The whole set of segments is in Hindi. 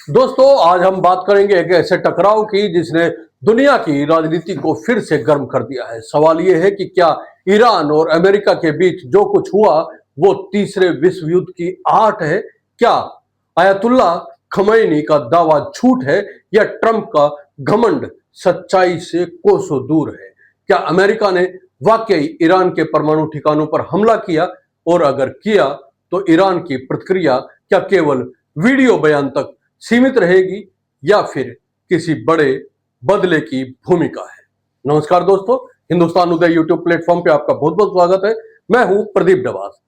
दोस्तों, आज हम बात करेंगे एक ऐसे टकराव की जिसने दुनिया की राजनीति को फिर से गर्म कर दिया है। सवाल यह है कि क्या ईरान और अमेरिका के बीच जो कुछ हुआ वो तीसरे विश्व युद्ध की आहट है? क्या आयतुल्ला खमैनी का दावा झूठ है या ट्रंप का घमंड सच्चाई से कोसों दूर है? क्या अमेरिका ने वाकई ईरान के परमाणु ठिकानों पर हमला किया, और अगर किया तो ईरान की प्रतिक्रिया क्या केवल वीडियो बयान तक सीमित रहेगी या फिर किसी बड़े बदले की भूमिका है? नमस्कार दोस्तों, हिंदुस्तान उदय यूट्यूब प्लेटफॉर्म पे आपका बहुत बहुत स्वागत है। मैं हूं प्रदीप डवास।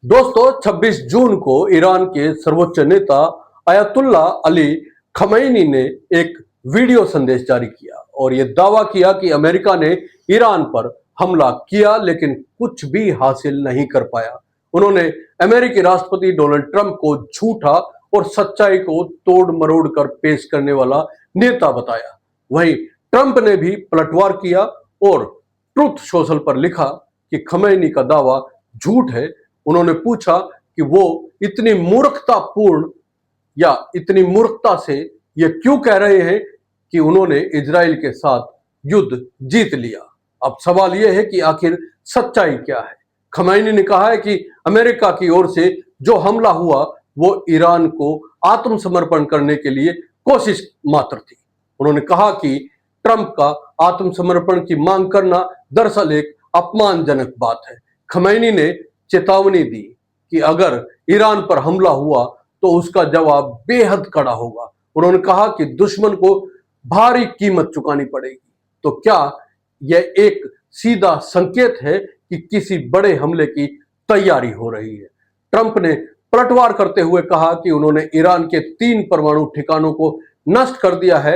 दोस्तों, 26 जून को ईरान के सर्वोच्च नेता अयतुल्ला अली खमैनी ने एक वीडियो संदेश जारी किया और यह दावा किया कि अमेरिका ने ईरान पर हमला किया लेकिन कुछ भी हासिल नहीं कर पाया। उन्होंने अमेरिकी राष्ट्रपति डोनाल्ड ट्रंप को झूठा और सच्चाई को तोड़ मरोड़ कर पेश करने वाला नेता बताया। वहीं ट्रंप ने भी पलटवार किया और ट्रुथ सोशल पर लिखा कि खमैनी का दावा झूठ है। उन्होंने पूछा कि वो इतनी मूर्खतापूर्ण या इतनी मूर्खता से ये क्यों कह रहे हैं कि उन्होंने इजराइल के साथ युद्ध जीत लिया। अब सवाल यह है कि आखिर सच्चाई क्या है? खमैनी ने कहा है कि अमेरिका की ओर से जो हमला हुआ वो ईरान को आत्मसमर्पण करने के लिए कोशिश मात्र थी। उन्होंने कहा कि ट्रंप का आत्मसमर्पण की मांग करना दरअसल एक अपमानजनक बात है। खमैनी ने चेतावनी दी कि अगर ईरान पर हमला हुआ तो उसका जवाब बेहद कड़ा होगा। उन्होंने कहा कि दुश्मन को भारी कीमत चुकानी पड़ेगी। तो क्या यह एक सीधा संकेत है कि किसी बड़े हमले की तैयारी हो रही है? ट्रंप ने पलटवार करते हुए कहा कि उन्होंने ईरान के 3 परमाणु ठिकानों को नष्ट कर दिया है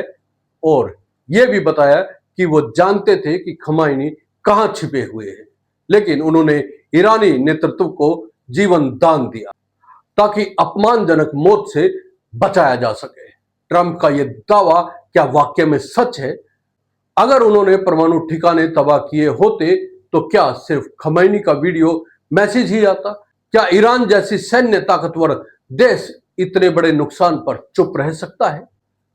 और यह भी बताया कि वो जानते थे कि खमैनी कहां छिपे हुए हैं, लेकिन उन्होंने ईरानी नेतृत्व को जीवन दान दिया ताकि अपमानजनक मौत से बचाया जा सके। ट्रंप का यह दावा क्या वाकई में सच है? अगर उन्होंने परमाणु ठिकाने तबाह किए होते तो क्या सिर्फ खमैनी का वीडियो मैसेज ही आता? क्या ईरान जैसी सैन्य ताकतवर देश इतने बड़े नुकसान पर चुप रह सकता है?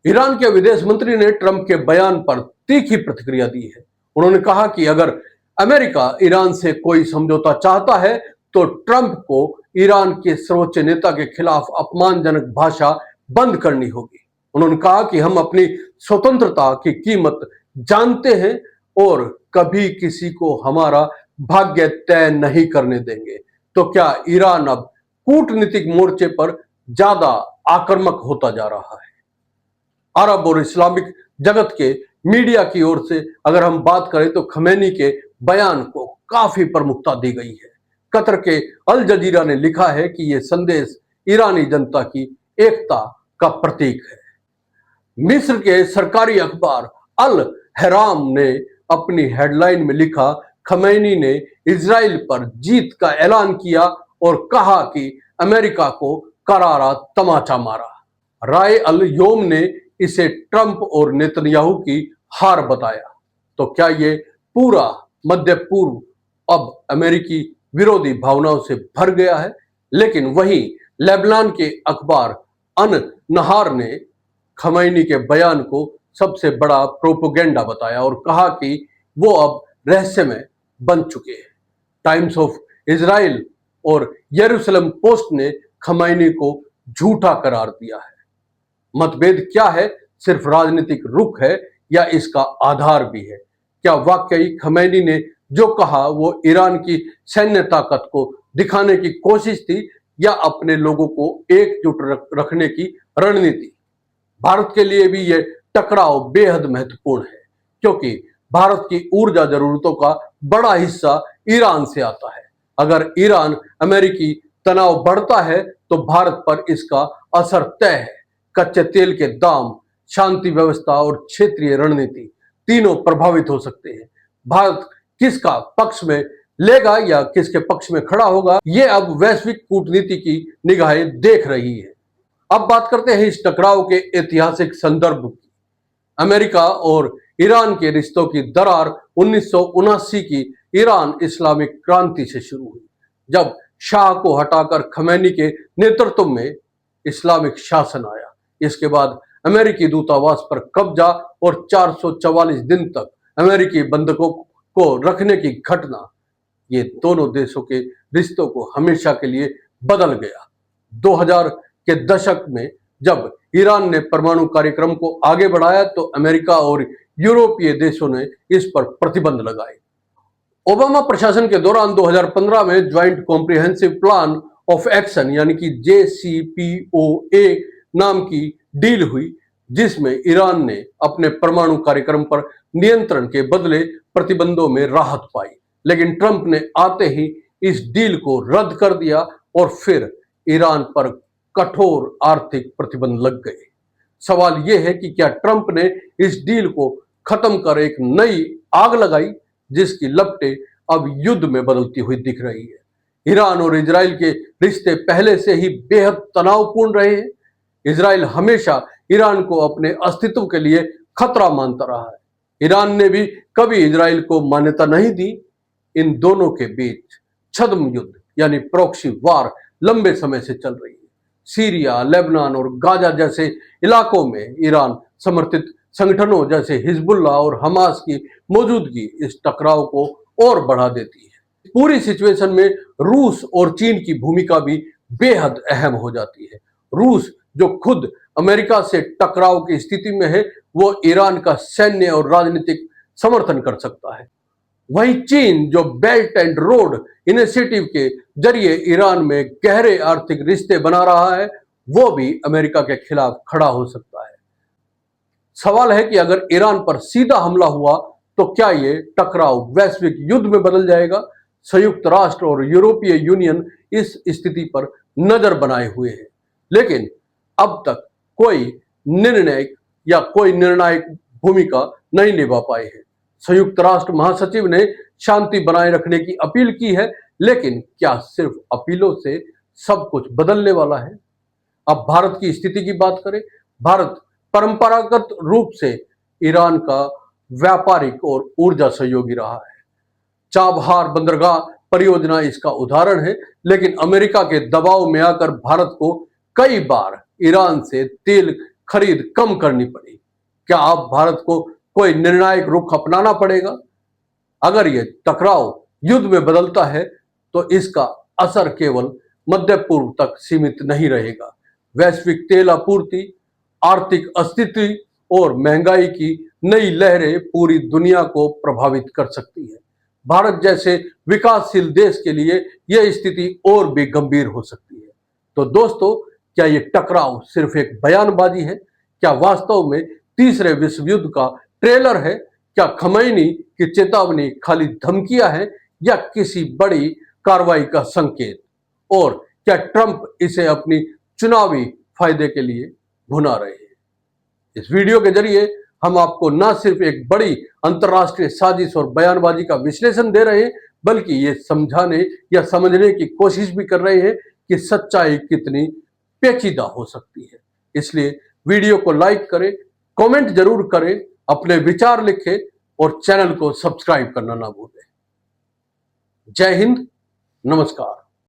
ईरान के विदेश मंत्री ने ट्रंप के बयान पर तीखी प्रतिक्रिया दी है। उन्होंने कहा कि अगर अमेरिका ईरान से कोई समझौता चाहता है तो ट्रंप को ईरान के सर्वोच्च नेता के खिलाफ अपमानजनक भाषा बंद करनी होगी। उन्होंने कहा कि हम अपनी स्वतंत्रता की कीमत जानते हैं और कभी किसी को हमारा भाग्य तय नहीं करने देंगे। तो क्या ईरान अब कूटनीतिक मोर्चे पर ज्यादा आक्रामक होता जा रहा है? अरब और इस्लामिक जगत के मीडिया की ओर से अगर हम बात करें तो खमैनी के बयान को काफी प्रमुखता दी गई है। कतर के अल जजीरा ने लिखा है कि यह संदेश ईरानी जनता की एकता का प्रतीक है। मिस्र के सरकारी अखबार अल हराम ने अपनी हेडलाइन में लिखा, खमैनी ने इजराइल पर जीत का ऐलान किया और कहा कि अमेरिका को करारा तमाचा मारा। राय अल योम ने इसे ट्रंप और नेतन्याहू की हार बताया। तो क्या ये पूरा मध्य पूर्व अब अमेरिकी विरोधी भावनाओं से भर गया है? लेकिन वहीं लेबनान के अखबार अन नहार ने खमैनी के बयान को सबसे बड़ा प्रोपोगेंडा बताया और कहा कि वो अब रहस्यमय बन चुके हैं। टाइम्स ऑफ इजराइल और यरूशलेम पोस्ट ने खमैनी को झूठा करार दिया है। मतभेद क्या है? सिर्फ राजनीतिक रुख है या इसका आधार भी है? क्या वाकई खमैनी ने जो कहा वो ईरान की सैन्य ताकत को दिखाने की कोशिश थी या अपने लोगों को एकजुट रखने की रणनीति? भारत के लिए भी यह टकराव बेहद महत्वपूर्ण है क्योंकि भारत की ऊर्जा जरूरतों का बड़ा हिस्सा ईरान से आता है। अगर ईरान अमेरिकी तनाव बढ़ता है तो भारत पर इसका असर तय है। कच्चे तेल के दाम, शांति व्यवस्था और क्षेत्रीय रणनीति तीनों प्रभावित हो सकते हैं। भारत किसका पक्ष में लेगा या किसके पक्ष में खड़ा होगा, ये अब वैश्विक कूटनीति की निगाहें देख रही है। अब बात करते हैं इस टकराव के ऐतिहासिक संदर्भ की। अमेरिका और ईरान के रिश्तों की दरार 1979 की ईरान इस्लामिक क्रांति से शुरू हुई, जब शाह को हटाकर खमैनी के नेतृत्व में इस्लामिक शासन आया। इसके बाद अमेरिकी दूतावास पर कब्जा और 444 दिन तक अमेरिकी बंधकों को रखने की घटना, ये दोनों देशों के रिश्तों को हमेशा के लिए बदल गया। 2000 के दशक में जब ईरान ने परमाणु कार्यक्रम को आगे बढ़ाया तो अमेरिका और यूरोपीय देशों ने इस पर प्रतिबंध लगाए। ओबामा प्रशासन के दौरान 2015 में joint comprehensive plan of action यानी कि JCPOA नाम की डील हुई, जिसमें ईरान ने अपने परमाणु कार्यक्रम पर नियंत्रण के बदले प्रतिबंधों में राहत पाई। लेकिन ट्रंप ने आते ही इस डील को रद्द कर दिया और फिर ईरान पर कठोर आर्थिक प्रतिबंध लग गए। सवाल यह है कि क्या ट्रंप ने इस डील को खत्म कर एक नई आग लगाई, जिसकी लपटें अब युद्ध में बदलती हुई दिख रही है। ईरान और इजराइल के रिश्ते पहले से ही बेहद तनावपूर्ण रहे हैं। इजराइल हमेशा ईरान को अपने अस्तित्व के लिए खतरा मानता रहा है। ईरान ने भी कभी इजराइल को मान्यता नहीं दी। इन दोनों के बीच छद्म युद्ध यानी प्रॉक्सी वार लंबे समय से चल रही है। सीरिया, लेबनान और गाजा जैसे इलाकों में ईरान समर्थित संगठनों जैसे हिजबुल्लाह और हमास की मौजूदगी इस टकराव को और बढ़ा देती है। पूरी सिचुएशन में रूस और चीन की भूमिका भी बेहद अहम हो जाती है। रूस जो खुद अमेरिका से टकराव की स्थिति में है, वो ईरान का सैन्य और राजनीतिक समर्थन कर सकता है। वहीं चीन जो बेल्ट एंड रोड इनिशिएटिव के जरिए ईरान में गहरे आर्थिक रिश्ते बना रहा है, वो भी अमेरिका के खिलाफ खड़ा हो सकता है। सवाल है कि अगर ईरान पर सीधा हमला हुआ तो क्या ये टकराव वैश्विक युद्ध में बदल जाएगा? संयुक्त राष्ट्र और यूरोपीय यूनियन इस स्थिति पर नजर बनाए हुए हैं, लेकिन अब तक कोई निर्णायक भूमिका नहीं निभा पाए हैं। संयुक्त राष्ट्र महासचिव ने शांति बनाए रखने की अपील की है, लेकिन क्या सिर्फ अपीलों से सब कुछ बदलने वाला है? अब भारत की स्थिति की बात करें। भारत परंपरागत रूप से ईरान का व्यापारिक और ऊर्जा सहयोगी रहा है। चाबहार बंदरगाह परियोजना इसका उदाहरण है, लेकिन अमेरिका के दबाव में आकर भारत को कई बार ईरान से तेल खरीद कम करनी पड़ी। क्या अब भारत को कोई निर्णायक रुख अपनाना पड़ेगा? अगर यह टकराव युद्ध में बदलता है तो इसका असर केवल मध्य पूर्व तक सीमित नहीं रहेगा। वैश्विक तेल आपूर्ति, आर्थिक अस्थिति और महंगाई की नई लहरें पूरी दुनिया को प्रभावित कर सकती है। भारत जैसे विकासशील देश के लिए यह स्थिति और भी गंभीर हो सकती है। तो दोस्तों, क्या ये टकराव सिर्फ एक बयानबाजी है? क्या वास्तव में तीसरे विश्व युद्ध का ट्रेलर है? क्या खमैनी की चेतावनी खाली धमकियां है या किसी बड़ी कार्रवाई का संकेत? और क्या ट्रंप इसे अपनी चुनावी फायदे के लिए भुना रहे हैं? इस वीडियो के जरिए हम आपको न सिर्फ एक बड़ी अंतर्राष्ट्रीय साजिश और बयानबाजी का विश्लेषण दे रहे हैं, बल्कि ये समझाने या समझने की कोशिश भी कर रहे हैं कि सच्चाई कितनी पेचीदा हो सकती है। इसलिए वीडियो को लाइक करें, कमेंट जरूर करें, अपने विचार लिखें और चैनल को सब्सक्राइब करना ना भूलें। जय हिंद, नमस्कार।